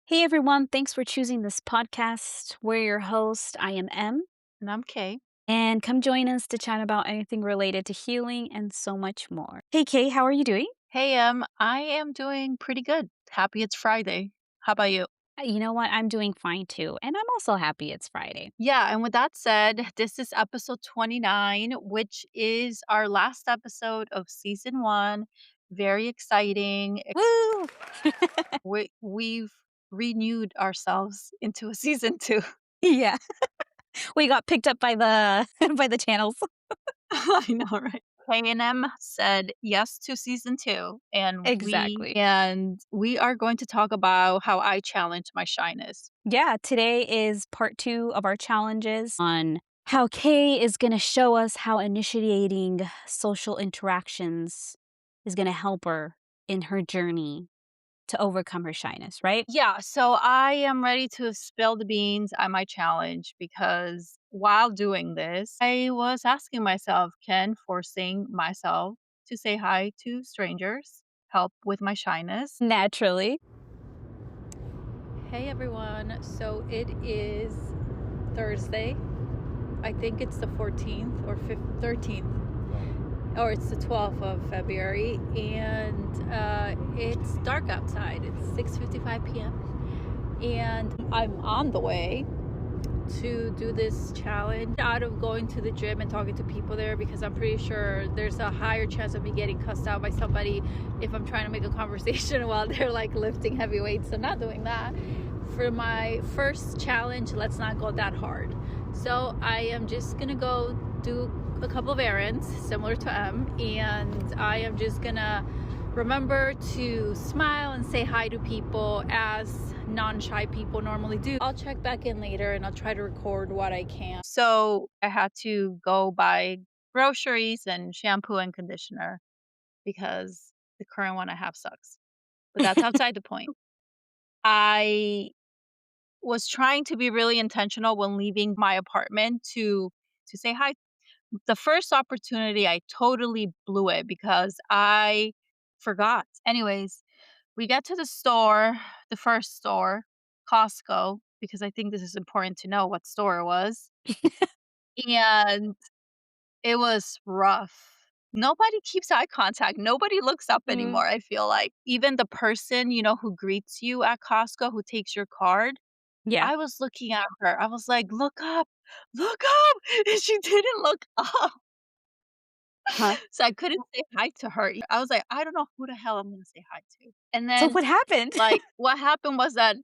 Hey everyone, thanks for choosing this podcast. We're your host. I am M, And I'm Kay. and come join us to chat about anything related to healing and so much more. Hey Kay, how are you doing? Hey, I am doing pretty good. Happy it's Friday. How about you? You know what? I'm doing fine too, and I'm also happy it's Friday. Yeah, and with that said, this is episode 29, which is our last episode of season 1. Very exciting. Woo! We've renewed ourselves into a season 2. Yeah, we got picked up by the by the channels. I know, right? K&M said yes to season 2, and we Exactly. and we are going to talk about how I challenged my shyness. Yeah, today is part 2 of our challenges on how Kay is going to show us how initiating social interactions is going to help her in her journey to overcome her shyness, right? Yeah, so I am ready to spill the beans on my challenge because while doing this, I was asking myself, can forcing myself to say hi to strangers help with my shyness? Naturally. Hey everyone, so it is Thursday. I think it's the 14th or 13th, or it's the 12th of February, and it's dark outside. It's 6:55 p.m. and I'm on the way to do this challenge out of going to the gym and talking to people there because I'm pretty sure there's a higher chance of me getting cussed out by somebody if I'm trying to make a conversation while they're like lifting heavy weights. So not doing that. For my first challenge, let's not go that hard. So I am just gonna go do a couple of errands similar to M, and I am just gonna remember to smile and say hi to people as non-shy people normally do. I'll check back in later and I'll try to record what I can. So I had to go buy groceries and shampoo and conditioner because the current one I have sucks. But that's outside the point. I was trying to be really intentional when leaving my apartment to say hi. The first opportunity, I totally blew it because I forgot. Anyways, we get to the store, the first store, Costco, because I think this is important to know what store it was. And it was rough. Nobody keeps eye contact. Nobody looks up Mm, anymore, I feel like. Even the person, who greets you at Costco, who takes your card, yeah. I was looking at her. I was like, "Look up, look up." And she didn't look up. Huh. So I couldn't say hi to her. I was like, "I don't know who the hell I'm gonna say hi to." And So then, what happened? like, what happened was that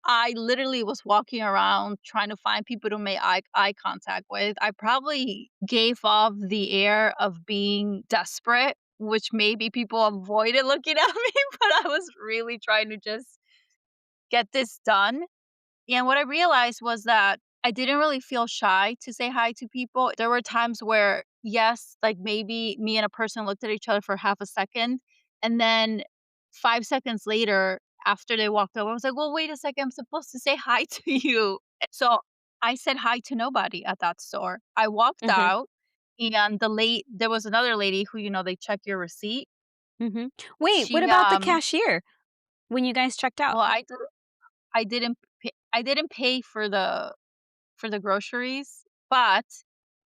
I literally was walking around trying to find people to make eye contact with. I probably gave off the air of being desperate, which maybe people avoided looking at me, but I was really trying to just get this done. And what I realized was that I didn't really feel shy to say hi to people. There were times where, yes, like maybe me and a person looked at each other for half a second. And then 5 seconds later, after they walked over, I was like, well, wait a second, I'm supposed to say hi to you. So I said hi to nobody at that store. I walked Mhm, out and there was another lady who, they check your receipt. mhm. Wait, what She, about the cashier when you guys checked out? well, I didn't pay for the groceries, but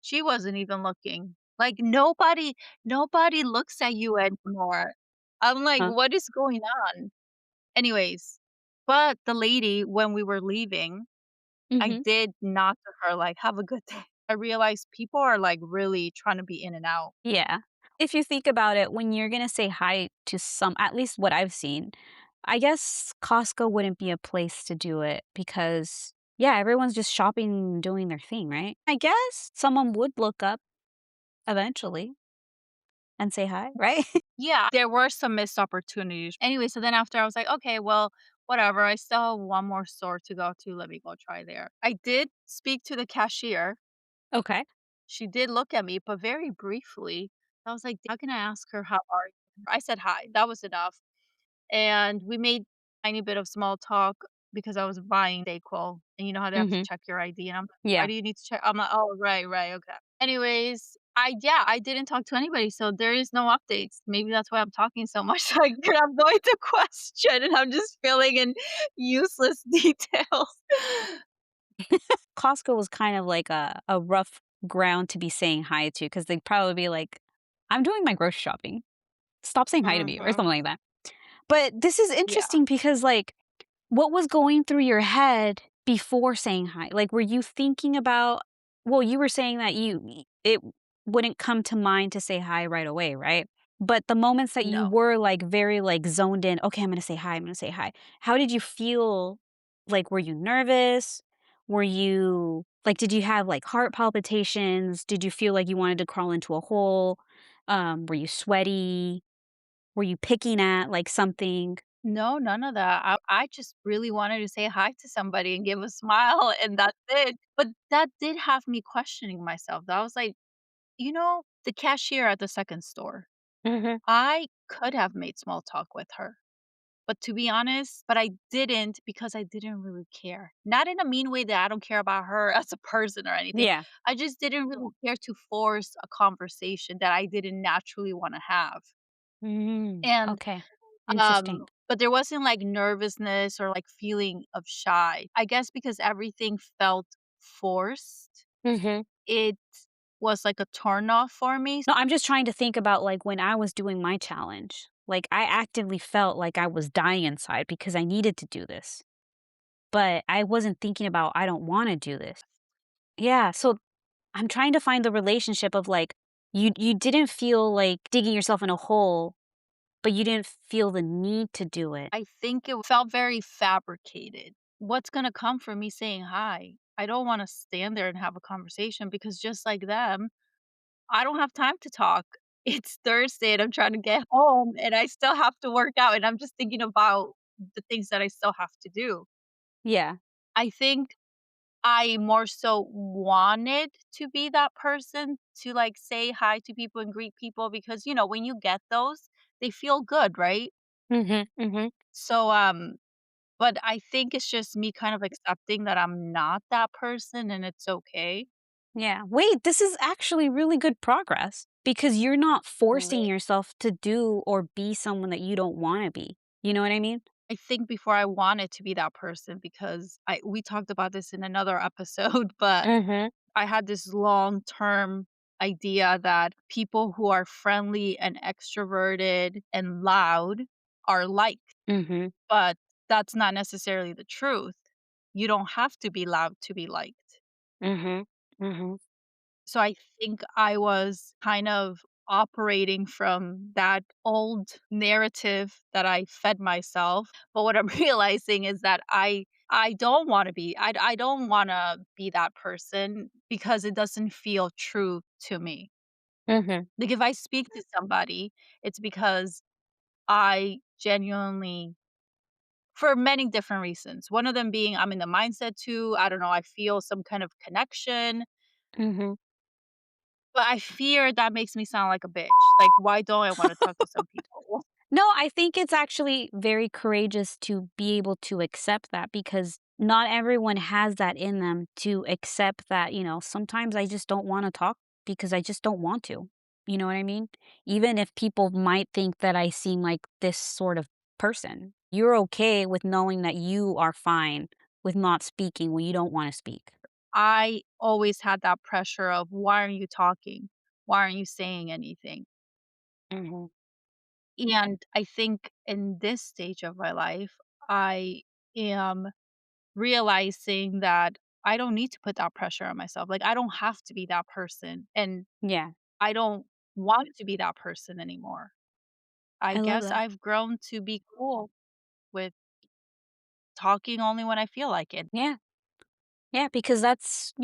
she wasn't even looking. Like, nobody looks at you anymore. I'm like, Huh. "What is going on?" Anyways, but the lady, when we were leaving, I Mhm. did nod to her, like, "Have a good day." I realized people are, like, really trying to be in and out. Yeah. If you think about it, when you're gonna say hi to some at least what I've seen, I guess Costco wouldn't be a place to do it because, yeah, everyone's just shopping, doing their thing, right? I guess someone would look up eventually and say hi, right? Yeah, there were some missed opportunities. Anyway, so then after I was like, "Okay, well, whatever. I still have one more store to go to. Let me go try there." I did speak to the cashier. Okay. She did look at me, but very briefly. I was like, "How can I ask her how are you?" I said hi, that was enough, and we made tiny bit of small talk because I was buying Dayquil, and you know how they have to Mhm. check your ID, and I'm like, "Why Yeah. do you need to check?" I'm like, "Oh, right, right, okay." Anyways, I didn't talk to anybody, so there is no updates. Maybe that's why I'm talking so much. Like, I'm going to question and I'm just filling in useless details. Costco was kind of like a rough ground to be saying hi to because they'd probably be like, "I'm doing my grocery shopping. Stop saying hi to me," or Mhm. something like that. But this is Yeah. interesting because, like, what was going through your head before saying hi? Like, were you thinking about well, you were saying that it wouldn't come to mind to say hi right away, right? But the moments that you No. were, like, very, like, zoned in, "Okay, I'm gonna say hi, I'm gonna say hi." How did you feel? Like, were you nervous? Were you like, did you have, like, heart palpitations? Did you feel like you wanted to crawl into a hole? Were you sweaty? Were you picking at, like, something? No, none of that. I just really wanted to say hi to somebody and give a smile, and that's it. But that did have me questioning myself. I was like, the cashier at the second store, Mhm. I could have made small talk with her. But to be honest, but I didn't because I didn't really care. Not in a mean way that I don't care about her as a person or anything. Yeah. I just didn't really care to force a conversation that I didn't naturally want to have. And Okay. Interesting. but there wasn't like nervousness or like feeling of shy. I guess because everything felt forced, Mhm. it was like a turn off for me. No, I'm just trying to think about, like, when I was doing my challenge. Like, I actively felt like I was dying inside because I needed to do this, but I wasn't thinking about, "I don't wanna do this." Yeah, so I'm trying to find the relationship of, like, you didn't feel like digging yourself in a hole, but you didn't feel the need to do it. I think it felt very fabricated. What's gonna come from me saying hi? I don't wanna stand there and have a conversation because just like them, I don't have time to talk. It's Thursday and I'm trying to get home and I still have to work out and I'm just thinking about the things that I still have to do. Yeah. I think I more so wanted to be that person to like say hi to people and greet people because when you get those, they feel good, right? Mhm, mhm. So but I think it's just me kind of accepting that I'm not that person and it's okay. Yeah. Wait, this is actually really good progress because you're not forcing Right. yourself to do or be someone that you don't wanna be. You know what I mean? I think before I wanted to be that person because I we talked about this in another episode, but Mhm, I had this long-term idea that people who are friendly and extroverted and loud are liked, mhm, but that's not necessarily the truth. You don't have to be loud to be liked. mhm, mhm. So I think I was kind of operating from that old narrative that I fed myself. But what I'm realizing is that I don't want to be I don't want to be that person because it doesn't feel true to me. Mhm, Like if I speak to somebody, it's because I genuinely for many different reasons. One of them being I'm in the mindset to, I don't know, I feel some kind of connection. mhm. But I fear that makes me sound like a bitch. Like, why don't I wanna talk to some people? No, I think it's actually very courageous to be able to accept that because not everyone has that in them to accept that, sometimes I just don't wanna talk because I just don't want to. You know what I mean? Even if people might think that I seem like this sort of person, you're okay with knowing that you are fine with not speaking when you don't wanna speak. I always had that pressure of, "Why aren't you talking? Why aren't you saying anything?" Mhm. And I think in this stage of my life, I am realizing that I don't need to put that pressure on myself. Like, I don't have to be that person, and Yeah, I don't want to be that person anymore. I I love guess that. I've grown to be cool with talking only when I feel like it. Yeah. Yeah, because that's,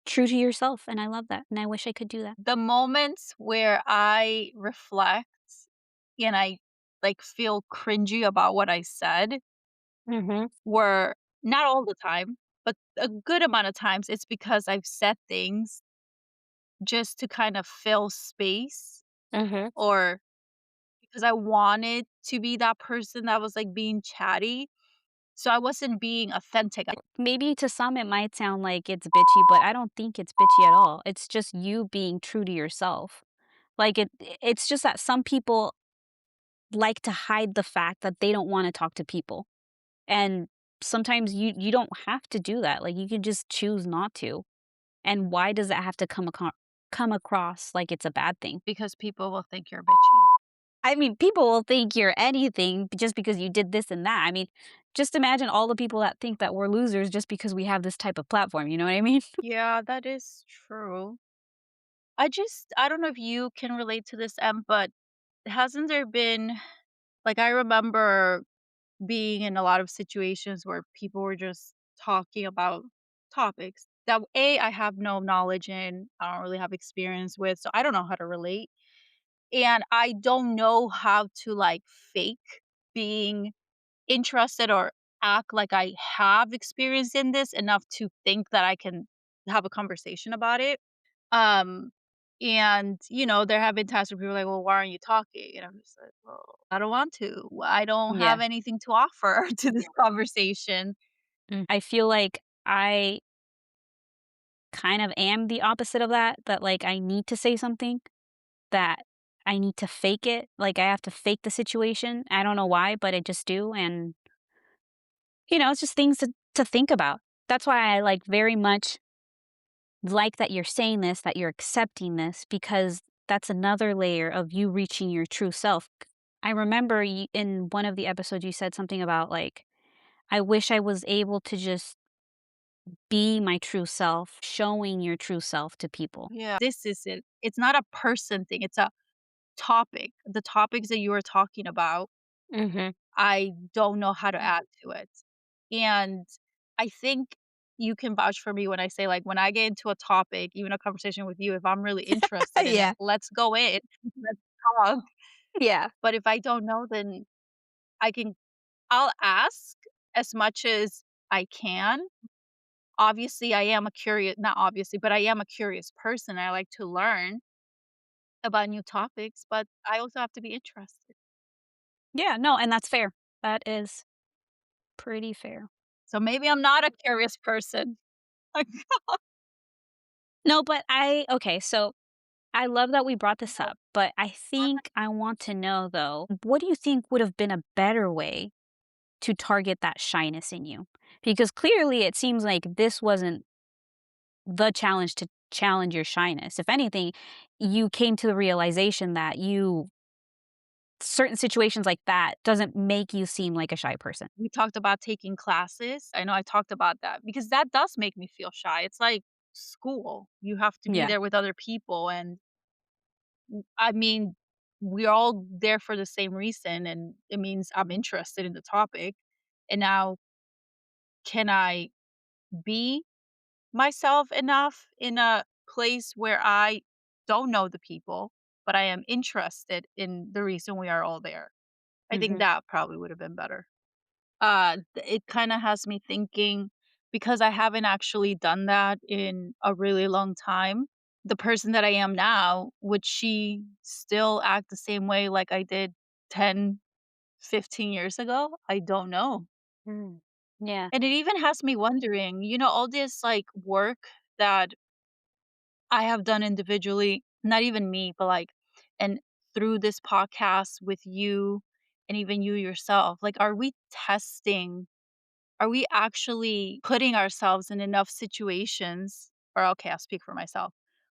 true to yourself, and I love that, and I wish I could do that. The moments where I reflect and I, like, feel cringy about what I said Mhm, were not all the time, but a good amount of times it's because I've said things just to kind of fill space mhm. or because I wanted to be that person that was, like, being chatty. So I wasn't being authentic. Maybe to some it might sound like it's bitchy, but I don't think it's bitchy at all. It's just you being true to yourself. Like it's just that some people like to hide the fact that they don't wanna talk to people. And sometimes you don't have to do that. Like you can just choose not to. And why does that have to come across like it's a bad thing? Because people will think you're bitchy. I mean, people will think you're anything just because you did this and that. I mean, just imagine all the people that think that we're losers just because we have this type of platform, you know what I mean? Yeah, that is true. I don't know if you can relate to this, but hasn't there been like I remember being in a lot of situations where people were just talking about topics that I have no knowledge in, I don't really have experience with, so I don't know how to relate. And I don't know how to like fake being interested or act like I have experience in this enough to think that I can have a conversation about it. Um, and, there have been times where people are like, "Well, why aren't you talking?" And I'm just like, "Well, I don't want to. I don't have Yeah. anything to offer to this conversation." I feel like I kind of am the opposite of that, that like I need to say something, that I need to fake it. Like I have to fake the situation. I don't know why, but I just do. And it's just things to think about. That's why I like very much like that you're saying this, that you're accepting this, because that's another layer of you reaching your true self. I remember in one of the episodes, you said something about like, I wish I was able to just be my true self, showing your true self to people. Yeah. This is it. It's not a person thing, it's a topic. The topics that you are talking about, Mhm. I don't know how to add to it. And I think you can vouch for me when I say, like, when I get into a topic, even a conversation with you, if I'm really interested in it, Yeah. let's go in. Let's talk. Yeah. But if I don't know, then I can I'll ask as much as I can. Obviously, I am a curious not obviously, but I am a curious person. I like to learn about new topics, but I also have to be interested. Yeah, no, and that's fair. That is pretty fair. So maybe I'm not a curious person. No, but okay, so I love that we brought this up, but I think I want to know though, what do you think would have been a better way to target that shyness in you? Because clearly it seems like this wasn't the challenge to challenge your shyness. If anything, you came to the realization that certain situations like that doesn't make you seem like a shy person. We talked about taking classes. I know I talked about that because that does make me feel shy. It's like school. You have to be Yeah. there with other people and I mean, we're all there for the same reason and it means I'm interested in the topic. And now can I be myself enough in a place where I don't know the people, but I am interested in the reason we are all there? I think Mhm. that probably would have been better. It kinda has me thinking because I haven't actually done that in a really long time. The person that I am now, would she still act the same way like I did 10, 15 years ago? I don't know. Mm. Yeah. And it even has me wondering, all this, like, work that I have done individually, not even me, but, like and through this podcast with you and even you yourself, like, are we actually putting ourselves in enough situations or okay, I'll speak for myself,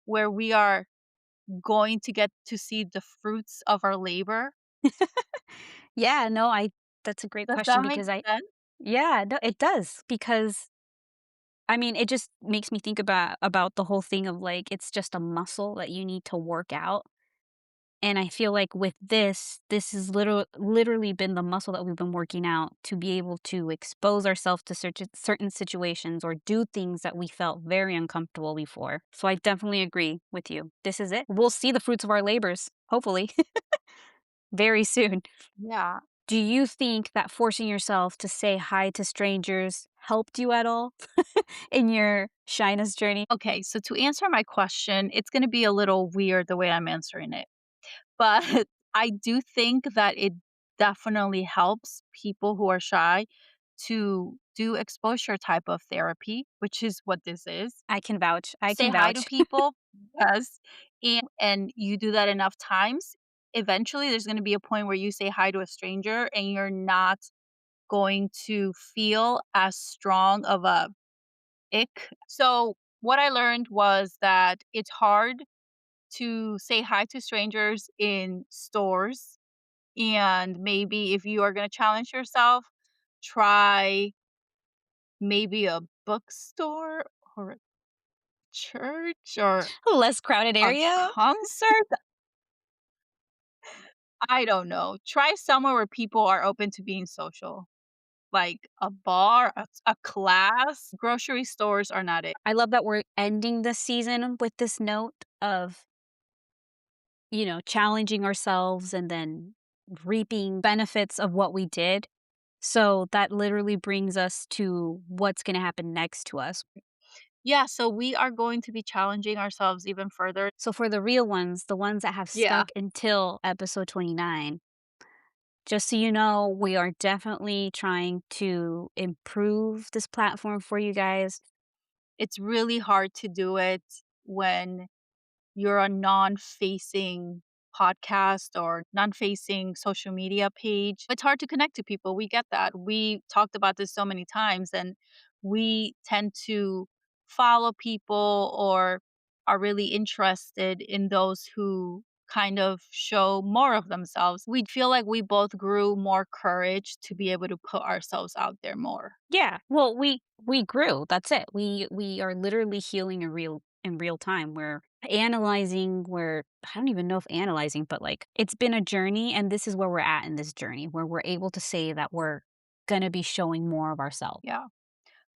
where we are going to get to see the fruits of our labor? Yeah, no, I that's a great Does question that make because I sense? yeah, no, it does because I mean, it just makes me think about the whole thing of like it's just a muscle that you need to work out. And I feel like with this has literally been the muscle that we've been working out to be able to expose ourselves to certain situations or do things that we felt very uncomfortable before. So I definitely agree with you. This is it. We'll see the fruits of our labors, hopefully, very soon. Yeah. Do you think that forcing yourself to say hi to strangers helped you at all in your shyness journey? Okay, so to answer my question, it's gonna be a little weird the way I'm answering it, but I do think that it definitely helps people who are shy to do exposure type of therapy, which is what this is. I can vouch. I Say can hi to vouch. people. Yes. And you do that enough times, eventually there's gonna be a point where you say hi to a stranger and you're not going to feel as strong of a ick. So, what I learned was that it's hard to say hi to strangers in stores, and maybe if you are gonna challenge yourself, try maybe a bookstore or a church or Less crowded a area? concert. I don't know. Try somewhere where people are open to being social, like a bar, a class. Grocery stores are not it. I love that we're ending this season with this note of, challenging ourselves and then reaping benefits of what we did. So that literally brings us to what's gonna happen next to us. Yeah, so we are going to be challenging ourselves even further. So for the real ones, the ones that have Yeah, stuck until episode 29, just so you know, we are definitely trying to improve this platform for you guys. it's really hard to do it when you're a non-facing podcast or non-facing social media page. It's hard to connect to people. We get that. We talked about this so many times, and we tend to follow people or are really interested in those who kind of show more of themselves. We feel like we both grew more courage to be able to put ourselves out there more. Yeah, well, we grew. That's it. We are literally healing in real time. We're analyzing. We're I don't even know if analyzing, but like it's been a journey, and this is where we're at in this journey, where we're able to say that we're gonna be showing more of ourselves. Yeah.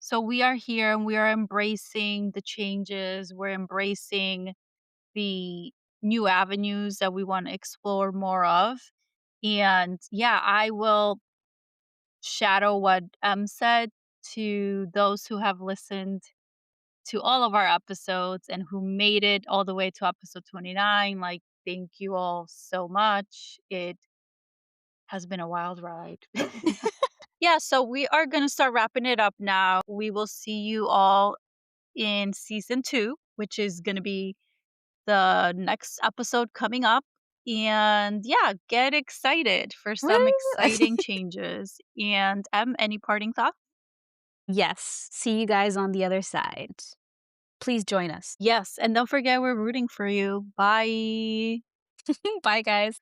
So we are here and we are embracing the changes. We're embracing the new avenues that we want to explore more of. And yeah, I will shadow what said to those who have listened to all of our episodes and who made it all the way to episode 29. Like, thank you all so much. It has been a wild ride. Yeah, so we are going to start wrapping it up now. We will see you all in season 2, which is going to be the next episode coming up. And yeah, get excited for Woo! some exciting changes. And any parting thoughts? Yes. See you guys on the other side. Please join us. Yes, and don't forget we're rooting for you. Bye. Bye, guys.